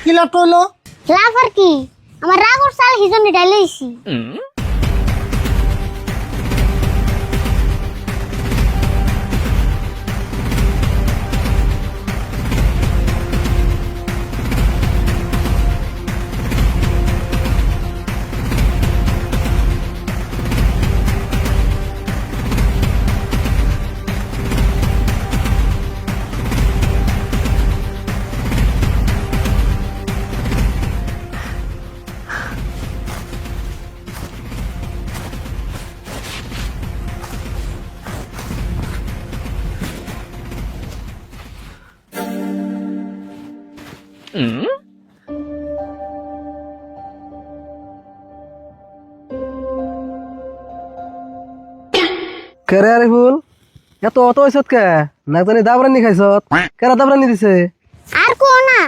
কি লাভ হইলো? লাভ আর কি, আমার রাগর চাল হিজনে ডাইলেইছি। কেরে আরিফুল এত অত হইছত কে না জানি দাবরানি খাইছত কেরা দাবরানি দিছে আর কো না,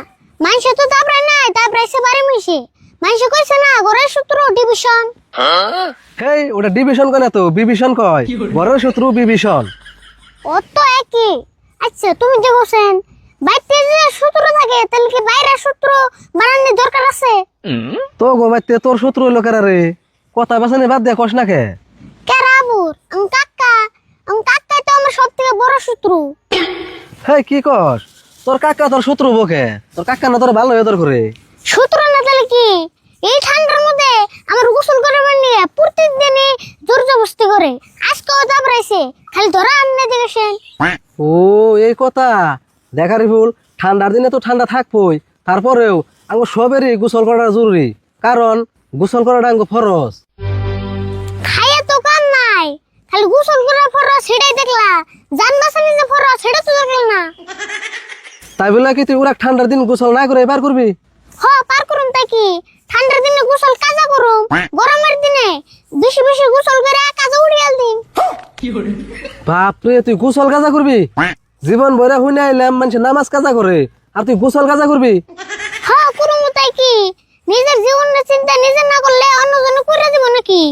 মানুষে তো দাবরাই নাই, দাবরাইছে বাড়ি মিশে। মানুষে কইছে না ঘরের শত্রু ডিভিশন। হেই ওটা ডিভিশন কয় না তো বিভীষণ কয় ঘরের শত্রু বিভীষণ। ও তো একই। আচ্ছা তুমি যে বলছেন বাইতে যে শত্রু থাকে তাহলে কি বাইরের শত্রু বানানোর দরকার আছে? তো গো বাইতে তোর শত্রু হইলো কেরা রে? কথা বাসানি বাদ দিয়ে কস না কে? কেরাবুর আম কাকা তো আমার সবথেকে বড় শত্রু। হেই কি কস? তোর কাকা তোর শত্রু বকে? তোর কাকা না তোর ভালো হয়ে করে? শত্রু না তাহলে কি? এই ঠান্ডার মধ্যে আমার গোসল করাবার নিয়ে প্রত্যেকদিনই জোর জবরদস্তি করে। আজকেও দাবরাইছে, খালি ধরা আননে দেখেছেন। ও এই কথা। দেখ আরিফুল ঠান্ডার দিনে তো ঠান্ডা থাকবই, তারপরেও আঙ্গো সবেরই গোসল করাটা জরুরি, কারণ গোসল করাটা আঙ্গো ফরজ। খাইয়া তো কাম নাই, খালি গোসল করার পর সেটাই দেখলা। জান বাঁচানি যে পর সেটা তো দেখল না। তাই বলে কি তুই ওরা ঠান্ডার দিন গোসল না করে পার করবি? হ পার করুম তাই কি, ঠান্ডার দিনে গোসল কাজা করুম, গরমের দিনে বেশি বেশি গোসল করে কাজা উড়িয়াল দিন। বাপরে তুই গোসল কাজা করবি? জীবন ভরে হুইনা আইলাম মানুষ নামাজ কাজা করে, আর তুই গোসল কাজা করবি? হ করুম তাই কি, নিজের জীবনের চিন্তা নিজে না করলে অন্যজনে করে দিব নাকি?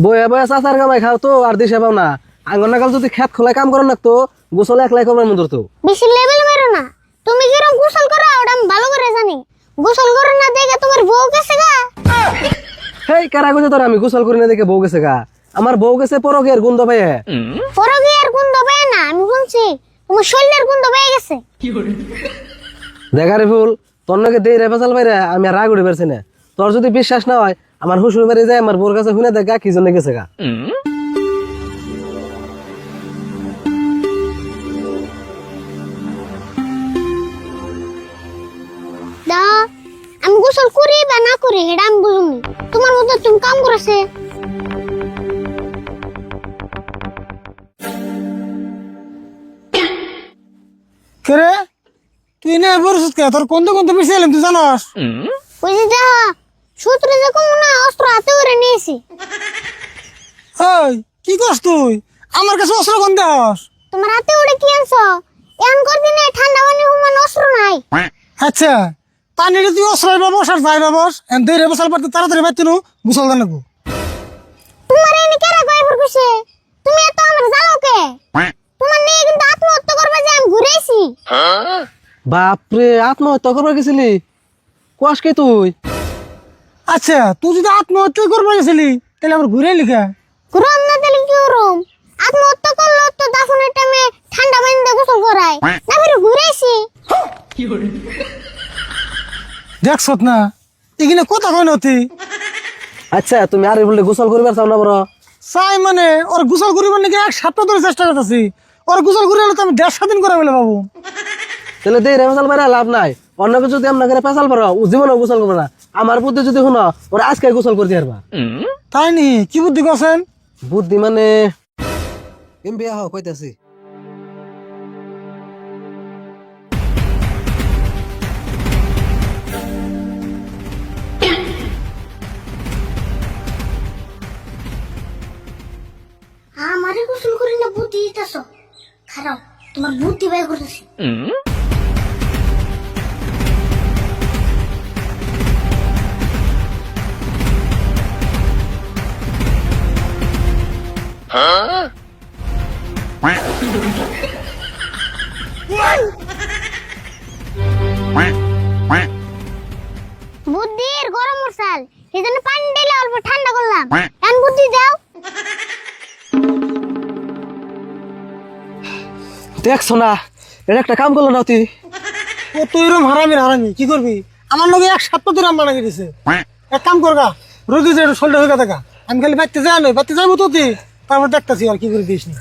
বয়ে বয়ে চাচার কামাই খাও তো আর দিশে পাও না। আঙ্গন নাগাল যদি খেত খোলায় কাম করো না তো গোসল একলাই কমার মন্দির তো। বেশি লেভেল মেরো না, তুমি কিরম গোসল করো ওটা আমি ভালো করে জানি। গোসল করো না দেখে তোমার বউ গেছে গা। হেই কারা কইছে তোর আমি গোসল করি না দেখে বউ গেছে গা? আমার বউ গেছে পরকের গন্ধ পাইয়ে। পরগিয়ার গন্ধ পায় না, আমি বলছি তোমার শরীরের গন্ধ পেয়ে গেছে। দেখা রে ফুল তোর নাকি দেই রে ফেসাল বাইরে আমি আর রাগ উঠে পারছি না। তোর যদি বিশ্বাস না হয় আমার হুসুর বাড়ি যায় আমার বউর কাছে শুনে দেখ গা কি জন্য গেছে গা। দা আমি গোসল করি বা না করি এটা আমি বুঝুনি, তোমার মতো তুমি কাম করেছে। কেরে তুই না বলছিস কে? তোর কোন কোন মিশে এলাম তুই জানাস? ওই যে দেখা সূত্রে যে কম না অস্ত্র হাতে করে নিয়েছি। ওই কি করছ তুই? আমার কাছে অস্ত্র কোন দেস? তোমার হাতে ওটা কি আনছো? এমন করে দিনে ঠান্ডা পানি হুমান অস্ত্র নাই। আচ্ছা পানিরে তুই অস্ত্র ব্যবস আর যাই ব্যবস এন দেই রে বসাল পারতে তাড়াতাড়ি বাইতে নু গোসল জানাবো। তোমার এনে কেরা গায়ে কইছে? তুমি এত আমার জ্বালাও কে? তোমার নিয়ে কিন্তু আত্মহত্যা করবে যে আমি ঘুরেছি। বাপরে আত্মহত্যা করবার গেছিলি? কোয়াস কে তুই? আচ্ছা তুই যদি আত্মহত্যা করবে গেছিলি তাহলে আমার ঘুরে লিখা। ঘুরম না তাহলে কি করুম? আত্মহত্যা করলো তো দাফনের টাইমে ঠান্ডা পানি দিয়ে গোসল করায় না, ফিরে ঘুরেছি। দেখছ না এখানে কথা কয় নথি। আচ্ছা তুমি আর বললে গোসল করিবার চাও না বড়? চাই মানে ওর গোসল করিবার নাকি 1 সপ্তাহ ধরে চেষ্টা করতেছি। ওর গোসল করে হলে তো আমি 1.5 দিন করে বলে বাবু। তাহলে দেই রে ফেসাল বাইরে লাভ নাই। অন্য কিছু যদি আপনার পেশাল পারো ও জীবনেও গোসল করবে না। আমার বুদ্ধি যদি শুনো ওরা আজকে গোসল করতে পারবা। তাই নি কি বুদ্ধি করছেন? বুদ্ধি মানে বিয়া হও কইতাছি। আমারে গোসল করে না বুদ্ধি দিতেছ? খারাপ, তোমার বুদ্ধি বের করতেছি। বুদ্ধির গরম মশাল এই জন্য পানি ঢেলে অল্প ঠান্ডা করলাম এখন বুদ্ধি দাও। দেখছো না, এটা একটা কাম করলো না তুই। ও তুই এরকম হারামি কি করবি? আমার লগে এক সপ্তাহ ধরে আম্মা লাগিয়ে দিছে। এক কাম করগা, রোদি যে শোল্ডার হয়ে দেখা আমি খালি বাইতে যাই নয়, বাইতে যাবো তো তুই, তারপর দেখতেছি আর কি করে দিস নি।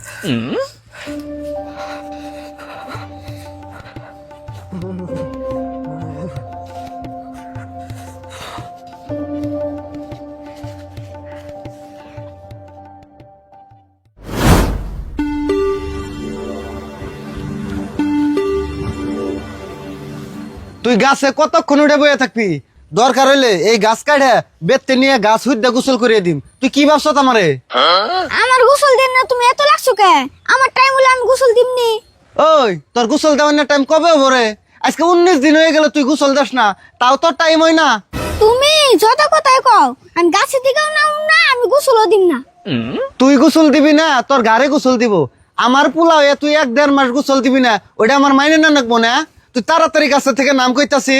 তুই গাছে কতক্ষণ উঠে বয়ে থাকবি? দরকার হইলে এই গাছ কাটে বেতে নিয়ে গাছ হুইদ্দা গোসল করিয়ে দিম। তুই কি ভাবছ আমারে? আমার গোসল দেন না, তুমি এত লাগছো কে? আমার টাইম হলে আমি গোসল দিমনি। ওই তোর গোসল দেওয়ার টাইম কবে হবো রে? আজকে 19 দিন হয়ে গেল তুই গোসল দাস না, তাও তোর টাইম হয় না। তুমি যত কথাই কও, আমি গাছের দিকেও নাও না, আমি গোসলও দিম না। তুই গোসল দিবি না, তোর গাড়ে গোসল দিব। আমার পোলা হয়ে তুই 1-1.5 মাস গোসল দিবি না, ওটা আমার মাইনে না নাকবো না? তুই তাড়াতাড়ি গাছের থেকে নাম কইতাছি।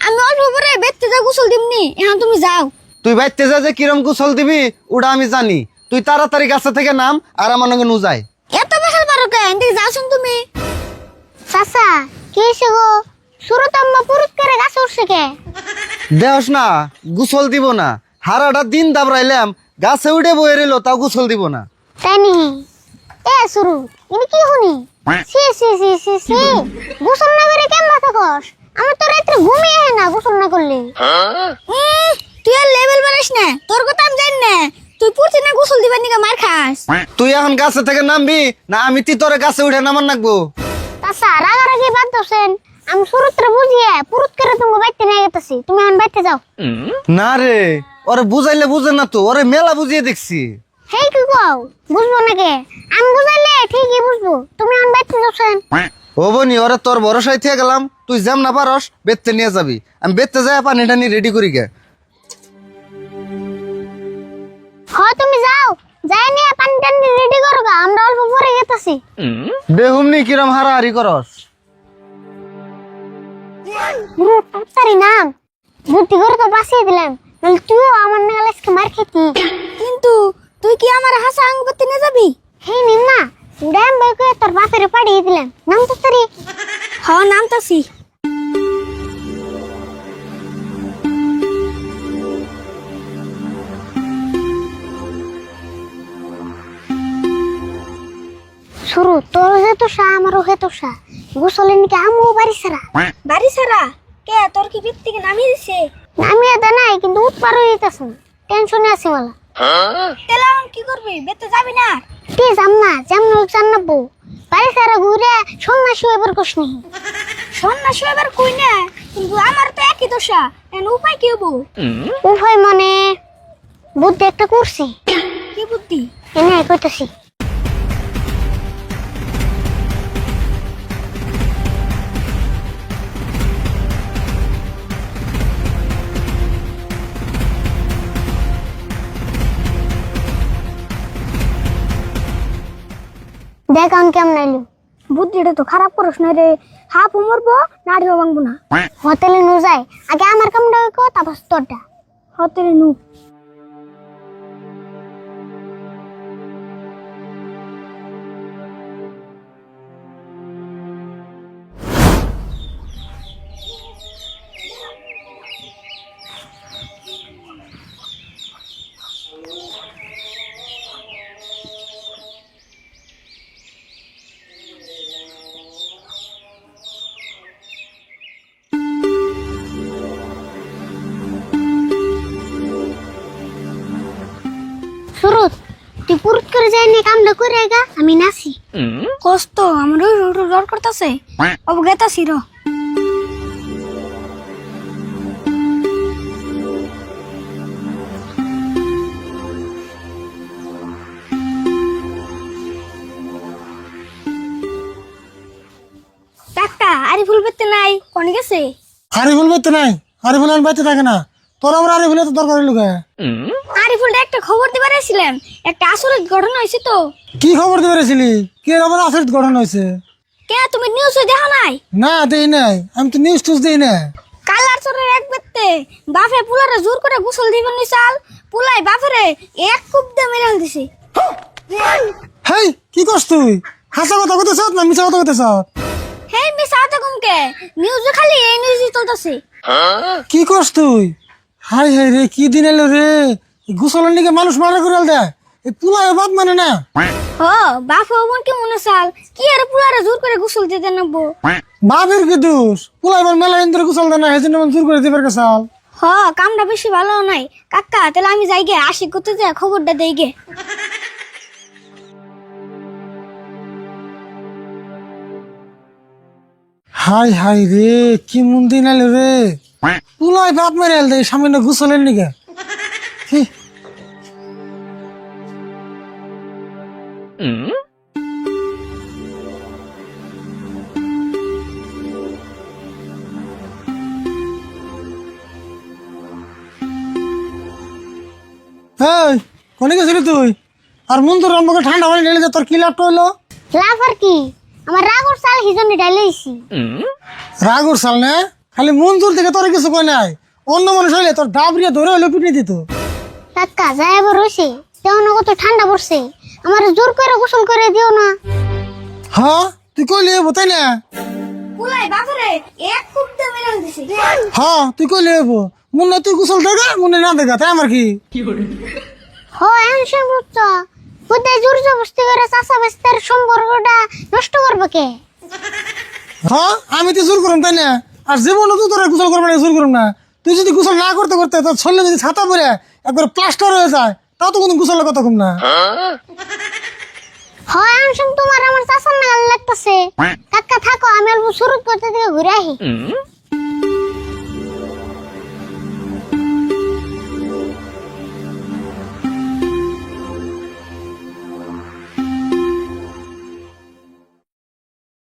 আমি অল্প পরে বেতে যা গোসল দিমনি, এখন তুমি যাও। তুই বাইতে যা যে কিরম গোসল দিবি ওটা আমি জানি। তুই তাড়াতাড়ি গাছের থেকে নাম আর আমার নাকি নুজাই। এত বেশাল পারো কে? এদিকে যাওছুন তুমি। চাচা কি হইছে গো? সুরত আম্মা পুরুত করে গাছ উঠছে কে? দেহস না, গোসল দিব না। হারাটা দিন দাবড়াইলাম, গাছে উঠে বয়ে রইলো, তাও গোসল দিব না। তাই নি? এ সুরু ইনি কি শুনি? সি সি সি সি সি গোসল না করে কেমন মাথা কস? আমার তো রাত্রে ঘুমিয়ে হয় না গোসল না করলে। তুই আর লেভেল বাড়াইস না, তোর কথা আমি জানি না। তুই পুরতি না গোসল দিবার নিকা মার খাস। তুই এখন গাছে থেকে নামবি না আমি তি তোরে গাছে উঠে নামান নাকবো? চাচা রাগারাগি বাদ দছেন, আমি সুরতরে বুঝিয়ে পুরুত করে তুমি বাইতে নিয়ে গেতেছি, তুমি এখন বাইতে যাও। না রে, ওরে বুঝাইলে বুঝে না তো, ওরে মেলা বুঝিয়ে দেখছি। হেই কি কও? বুঝবো নাকি? আমি বুঝাইলে ঠিকই বুঝবো, তুমি এখন বাইতে যাচ্ছেন। ও বনি, ওরে তোর ভরসায় থেকে গেলাম, তুই যেম না পারস বেতে নিয়ে যাবি। আমি বেতে যাই পানি টানি রেডি করি গে। হ্যাঁ তুমি যাও, যাই নিয়ে পানি টানি রেডি করো গা, আমরা অল্প পরে গেতেছি। বেহুমনি কিরম হারাহারি করস? তাড়াতাড়ি নাম, বুদ্ধি করে তো বাঁচিয়ে দিলাম, নাহলে তুইও আমার নাগাল আজকে মার খেতি। কিন্তু তুই কি আমার হাসা আঙ্গ করতে নিয়ে যাবি? হেই নিম না, ড্যাম বই করে তোর বাপেরে পাঠিয়ে দিলাম। নাম তো তারি। হ্যাঁ নামতাছি। শুরু তোর যে তোষা আমারও হে তোষা, গোসলের নিকে আমু বাড়ি সারা। বাড়ি সারা কে? তোর কি বৃত্তি থেকে নামিয়ে দিছে? নামিয়ে দে নাই, কিন্তু উৎপার হয়ে যেতেছে না, টেনশনে আছি মালা। তাহলে এখন কি করবি? বেতে যাবি না? তে যাম না, যেমন হোক জানাবো। বাড়ি সারা ঘুরে সন্ন্যাসী এবার কষনি। সন্ন্যাসী এবার কই না, কিন্তু আমার তো একই দশা, এন উপায় কি হবো? উপায় মানে বুদ্ধি একটা করছি। কি বুদ্ধি? এনে কইতাছি। দেখ আমি কেমন আইলো। বুদ্ধিটা তো খারাপ করিস না রে, হাফ মরবো নাড়িও ভাঙবো না। হোটেলে নু যাই, আগে আমার কামটা কো, তারপর তোরটা। হোটেলে নু। সুরত তুই পুরুত করে যাইনি কামটা করে গা, আমি নাসি। কষ্ট আমার ডর করতেছে, অবগেতাছি র। কাকা আরিফুল বেতে নাই, কোনে গেছে? আরিফুল বাইতে নাই, আরিফুল আর বাইতে থাকে না। তোর আমার আরিফুল তো দরকার হইলো কে? আরিফুলটা একটা খবর দিতে পারেছিলাম, একটা আসরিত ঘটনা হয়েছে তো। কি খবর দিতে পেরেছিলি? কি আমার আচরিত ঘটনা হয়েছে? কে তুমি নিউজে দেখো নাই? না দেই নাই, আমি তো নিউজ টুজ দেই না। কাল আর বছরের এক বেতে বাপে পুলারে জোর করে গোসল দিবেন নি চাল পুলাই বাপরে এক কুপ দিয়ে মেরে দিছে। হেই কি করছ তুই? হাসা কথা কইতে চাও না মিছা কথা কইতে চাও? হেই মিছা কথা কমকে নিউজে খালি এই নিউজই চলতেছে। কি করছ তুই? হাই হাই রে কি দিন এলো রে, গোসলের নিকে মানুষ মারা করে দেয়, এই পুলায় বাদ মানে না। হ বাপ বোন কি মনে চাল কি আর পুলারে জোর করে গোসল দিতে নেবো। বাপের কি দোষ? পুলাই বার মেলা ইন্দ্র গোসল দেয় না, হেজন্য জোর করে দিবার কে চাল। হ কামটা বেশি ভালো নাই কাকা, তাহলে আমি যাই গে আশিক করতে যাই খবরটা দেই গে। হাই হাই রে কি মন দিন এলো রে, পুলাই বাপ মেরে এল দেয় সামনে গোসলের নিকে। হি। এই কোনে গেছিলি তুই? আর মন তোর আমাকে ঠান্ডা পানি ঢেলে দে, তোর কি লাভ হইলো? লাভ আর কি, আমার রাগর চাল হিজনি ডাইলেইছি। রাগ উঠছাল না, খালি মঞ্জুর থেকে তোর কিছু কয় নাই, অন্য মানুষ হইলে তোর ডাবরিয়া ধরে হইলে পিটিয়ে দিত। কাকা যাই আবার রয়েছে তেমন কত ঠান্ডা পড়ছে, আমার জোর করে গোসল করে দিও না। হ্যাঁ তুই কইলি হবো তাই না? পুলাই বাপরে এক কুপ দিয়ে মেরে দিছে। হ্যাঁ তুই কইলি হবো, মনে তুই গোসল দেখা মনে না দেখা, তাই আমার কি? হ এনশন বুঝছ বুদ্ধে জোর জবস্তি করে চাষা বাস্তার সম্পর্কটা নষ্ট করবে কে? হ্যাঁ আমি তো জোর করুম তাই না, আর জীবনে তো তোরা গোসল করবে না, জোর করুম না। তুই যদি গোসল না করতে করতে তোর শরীরে যদি ছাতা পরে একবার প্লাস্টার হয়ে যায়, তাও তো কোনো গোসলের কথা কম না। হ এনশন তোমার আমার চাষার নাগাল লাগতেছে। কাকা থাকো আমি অল্প শুরু করতে থেকে ঘুরে আহি।